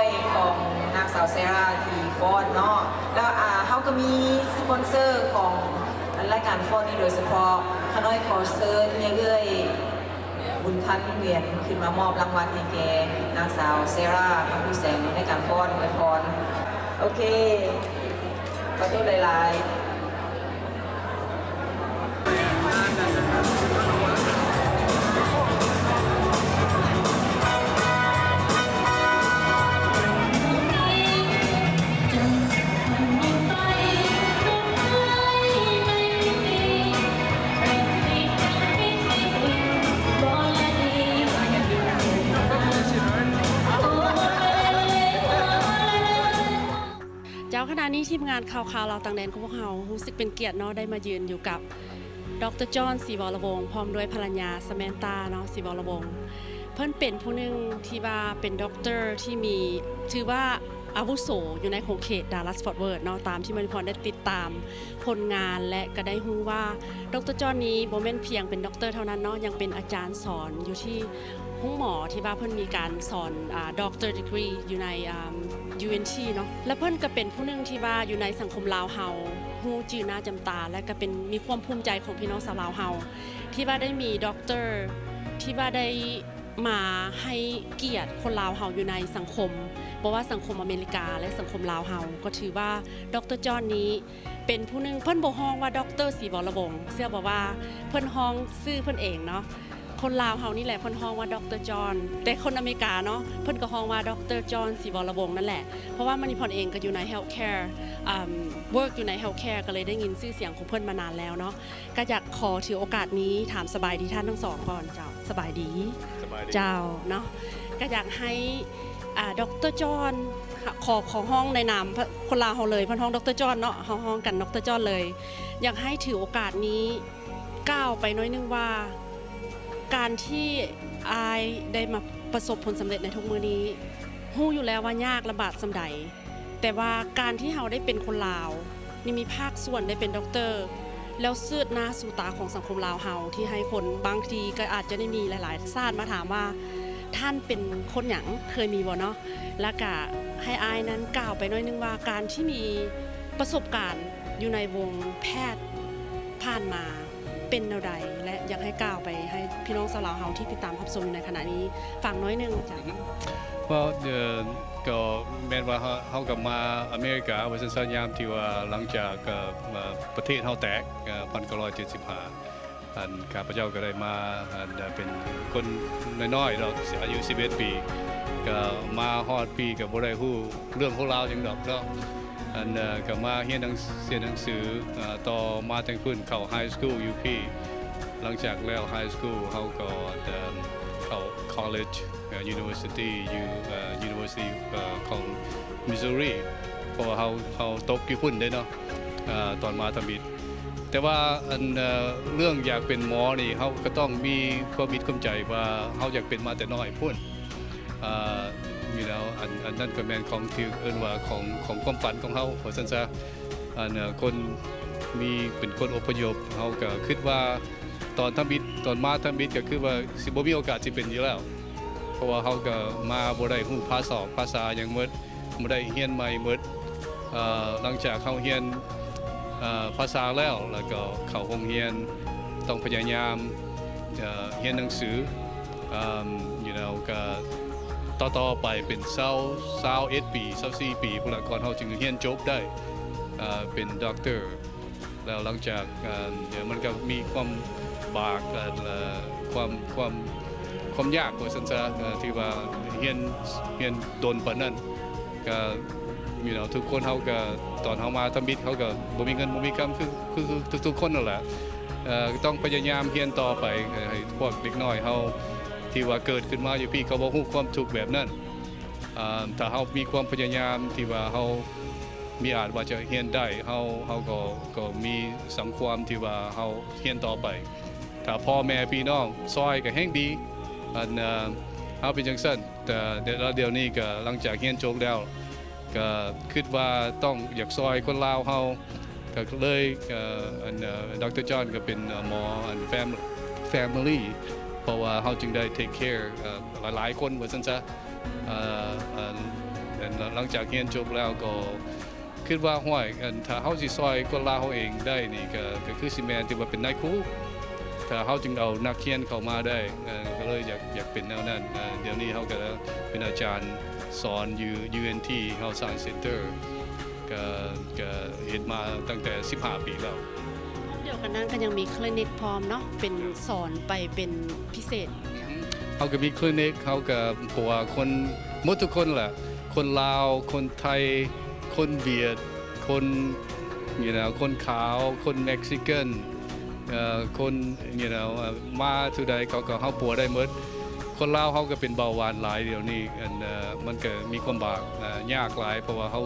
อยของนางสาวเซราที่ฟอนเนาะแล้วเขาก็มีสปอนเซอร์ของรายการฟอนนี้โดยเฉพาะขน้อยคอเซิร์เนี่ยเอ้ยบุญทันเวียนขึ้นมามอบรางวัลให้แกนางสาวเซราคำผู้แสงในการฟอนอวยพรโอเคขอโทษหลายๆขณะนี้ทีมงานข่าวเราต่างแดนของพวกเรารู้สึกเป็นเกียรติเนาะได้มายืนอยู่กับดร.จอห์น ศรีวรวงศ์พร้อมด้วยภรรยาสแมนตาเนาะศรีวรวงศ์เพิ่นเป็นผู้หนึ่งที่ว่าเป็นด็อกเตอร์ที่มีถือว่าอาวุโสอยู่ในของเขตดัลลัสฟอร์ตเวิร์ธเนาะตามที่มันพอได้ติดตามผลงานและก็ได้รู้ว่าดร.จอห์นนี้บ่แม่นเพียงเป็นด็อกเตอร์เท่านั้นเนาะยังเป็นอาจารย์สอนอยู่ที่ห้องหมอที่ว่าเพิ่นมีการสอนด็อกเตอร์ดีกรีอยู่ในUNT เนาะและเพิ่นก็เป็นผู้หนึ่งที่ว่าอยู่ในสังคมลาวเฮาฮู้จื่อหน้าจำตาและก็เป็นมีความภูมิใจของพี่น้องชาวลาวเฮาที่ว่าได้มีด็อกเตอร์ที่ว่าได้มาให้เกียรติคนลาวเฮาอยู่ในสังคมเพราะว่าสังคมอเมริกาและสังคมลาวเฮาก็ถือว่าดร.จอห์นนี้เป็นผู้หนึ่งเพิ่นบ่ฮ้องว่าดร.ศรีวรวงศ์เชื่อบ่ว่าเพิ่นฮ้องชื่อเพิ่นเองเนาะคนลาวเฮานี่แหละเพิ่นฮ้องว่าดร.จอห์นแต่คนอเมริกาเนาะเพิ่นก็ฮ้องว่าดร.จอห์น ศรีวรวงศ์นั่นแหละเพราะว่ามันนี่พรเองก็อยู่ใน healthcare work อยู่ใน healthcare ก็เลยได้ยินชื่อเสียงของเพิ่นมานานแล้วเนาะก็อยากขอถือโอกาสนี้ถามสบายดีท่านทั้งสองก่อนเจ้าสบายดีเจ้าเนาะก็อยากให้ดร.จอห์นขอห้องในนามคนลาวเฮาเลยเพิ่นห้องดร.จอห์นเนาะเฮาห้องกันดร.จอห์นเลยอยากให้ถือโอกาสนี้ก้าวไปน้อยนึงว่าการที่อายได้มาประสบผลสำเร็จในทุกมื้อนี้ฮู้อยู่แล้วว่ายากลำบากสำใดแต่ว่าการที่เฮาได้เป็นคนลาวนี่มีภาคส่วนได้เป็นด็อกเตอร์แล้วเสื้อหน้าสู่ตาของสังคมลาวเฮาที่ให้คนบางทีก็อาจจะได้มีหลายๆชาติมาถามว่าท่านเป็นคนหยังเคยมีบ่เนาะแล้วก็ให้อายนั้นกล่าวไปน้อยนึงว่าการที่มีประสบการณ์อยู่ในวงแพทย์ผ่านมาเป็นแนวใดและอยากให้กล่าวไปให้พี่น้องชาวลาวเฮาที่ติดตามรับชมในขณะนี้ฟังน้อยนึงจ้ะก็แม้ว่าเขากลับมาอเมริกาวันสั้นยามที่ว่าหลังจากประเทศเขาแตก1975ข้าพเจ้าก็ได้มาเป็นคนน้อยๆเราอายุ11 ปีก็มาฮอดปีกับบ่ได้ฮู้เรื่องของเราจังดอกเนาะก็มาเรียนหนังสือต่อมาตั้งแต่เข้าไฮสคูลอยู่พี่หลังจากแล้วไฮสคูลเขาก็เข้า college universityของมิสซูรีเพราะว่าเขาตกญี่ปุ่นได้เนาะตอนมาทำบิดแต่ว่าเรื่องอยากเป็นหมอนี่เขาก็ต้องมีความคิดความใจว่าเขาอยากเป็นมาแต่น้อยพุ่นอันนั้นก็แมนของที่เอิ้นว่าของความฝันของเขาเพราะฉะนั้นคนมีเป็นคนอพยพเขาก็คิดว่าตอนมาทำบิดก็คือว่าสิบ่มีโอกาสที่เป็นอยู่แล้วเพราะว่าเขาก็มาบ่ได้ฮู้ภาษาอย่างหมดบ่ได้เรียนใหม่หมดหลังจากเขาเรียนภาษาแล้วก็เข้าโรงเรียนต้องพยายามเรียนหนังสือก็ต่อไปเป็น21 ปี24 ปีพวกเราก่อนเขาจึงเรียนจบได้เป็นด็อกเตอร์แล้วหลังจากมันก็มีความบากความยากกว่าสันที่ว่าเรียนโดนปานนั้นก็ทุกคนเขาก็ตอนเขามาทำบิดเขาก็บ่มีเงินบ่มีคำคือทุกคนนั่นแหละต้องพยายามเรียนต่อไปให้พวกเด็กน้อยเขาที่ว่าเกิดขึ้นมาอยู่พี่เขาบอกฮู้ความทุกข์แบบนั้นถ้าเขามีความพยายามที่ว่าเขามีอาจว่าจะเรียนได้เขาก็มีสังคมที่ว่าเขาเรียนต่อไปถ้าพ่อแม่พี่น้องซอยก็แห่งดีเขาเป็นจังซั่นแต่เดี๋ยวนี้ก็หลังจากเรียนจบแล้วก็คิดว่าต้องอยากซอยคนลาวเขาก็เลยดร.จอห์นก็เป็นหมอfamilyเพราะว่าเขาจึงได้ take care หลายๆคนเหมือนกันซะ หลังจากเรียนจบแล้วก็คิดว่าห้วยถ้าเขาสิซอยคนลาวเขาเองได้นี่ก็คือสิแมนที่ว่าเป็นนายครูถ้าเขาจึงเอานักเขียนเข้ามาได้ก็เลยอยากเป็นแนวนั้นเดี๋ยวนี้เขาก็เป็นอาจารย์สอนอยู่ UNT Health Science Center ก็เห็นมาตั้งแต่15 ปีแล้วเดียวกันนั้นก็ยังมีคลินิกพร้อมเนาะเป็นสอนไปเป็นพิเศษเขาก็มีคลินิกเขาก็เพราะว่าคนหมดทุกคนแหละคนลาวคนไทยคนเวียดคนคนขาวคนเม็กซิกันคนมาทุใดเขาปัวได้หมดคนลาวเขาก็เป็นเบาหวานหลายเดี๋ยวนี้มันก็มีความบากยากหลายเพราะว่าเขา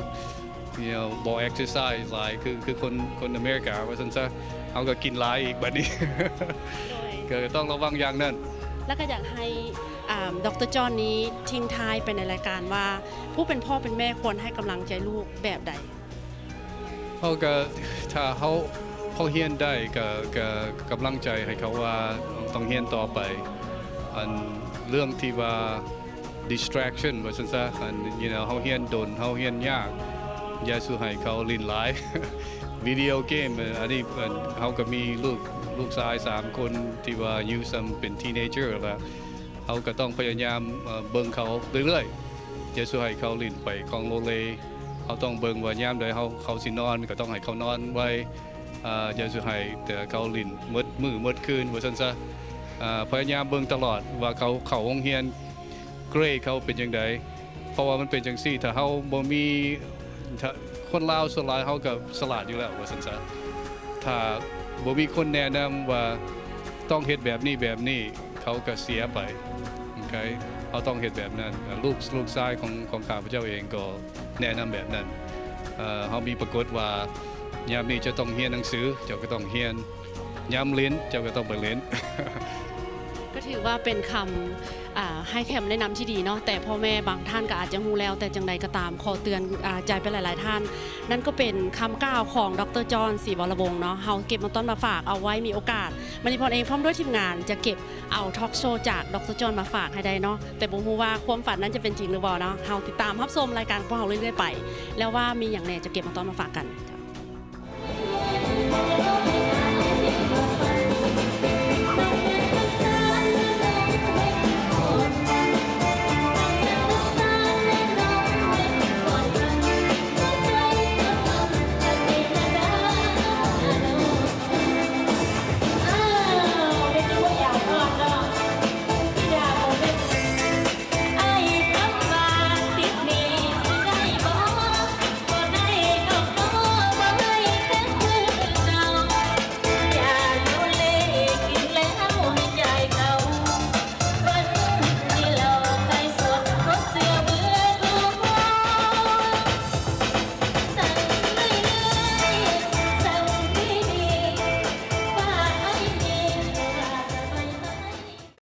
บอกเอ็กซ์ไซส์หลายคือคนอเมริกาว่าสันซะเขาก็กินหลายอีกแบบนี้ ก็ต้องระวังอย่างนั้นแล้วก็อยากให้ดร.จอห์นนี้ทิ้งท้ายไปในรายการว่าผู้เป็นพ่อเป็นแม่ควรให้กำลังใจลูกแบบใดเขาก็ถ้าเขาเฮียนได้ก็กำลังใจให้เขาว่าต้องเฮียนต่อไปเรื่องที่ว่า distraction ว่าสันซะเขาเฮียนโดนเขาเฮียนยากอย่าสู้ให้เขาลินหลาย วิดีโอเกมอันนี้เขาก็มีลูกชาย3 คนที่ว่าอยู่ซ้ำเป็นทีเนเจอร์แล้วเขาก็ต้องพยายามเบิ่งเขาเรื่อยๆอย่าสู้ให้เขาลินไปของโลเลเขาต้องเบิ่งว่ายามใดเขาสินอนก็ต้องให้เขานอนไว้อย่าสู้ให้แต่เขาลินมืดมือมืดคืนว่าซั่นซะพยายามเบิ่งตลอดว่าเขาโรงเรียนเกรดเขาเป็นจังไดเพราะว่ามันเป็นจังซี่ถ้าเขาบ่มีคนลาวส่วนหลายเขาก็สลาดอยู่แล้วว่าซั่นซะถ้าบ่มีคนแนะนำว่าต้องเฮ็ดแบบนี้เขาก็เสียไปโอเคเขาต้องเฮ็ดแบบนั้นลูกชายของข้าพเจ้าเองก็แนะนำแบบนั้นเขามีปรากฏว่ายามนี้จะต้องเรียนหนังสือเจ้าก็ต้องเรียนยามเรียนเจ้าก็ต้องไปเรียน ก็ถือว่าเป็นคำให้คำแนะนำที่ดีเนาะแต่พ่อแม่บางท่านก็อาจจะรู้แล้วแต่จังใดก็ตามขอเตือนใจไปหลายๆท่านนั่นก็เป็นคำกล่าวของดร.จอห์น ศรีวรวงศ์เนาะเฮาเก็บมาต้นมาฝากเอาไว้มีโอกาสมณีพรเองพร้อมด้วยทีมงานจะเก็บเอาทอล์กโชว์จากดร.จอห์นมาฝากให้ได้เนาะแต่บ่ฮู้ว่าความฝันนั้นจะเป็นจริงหรือเปล่าเนาะเฮาติดตามรับชมรายการของเราเรื่อยๆไปแล้วว่ามีอย่างแน่จะเก็บมาต้นมาฝากกัน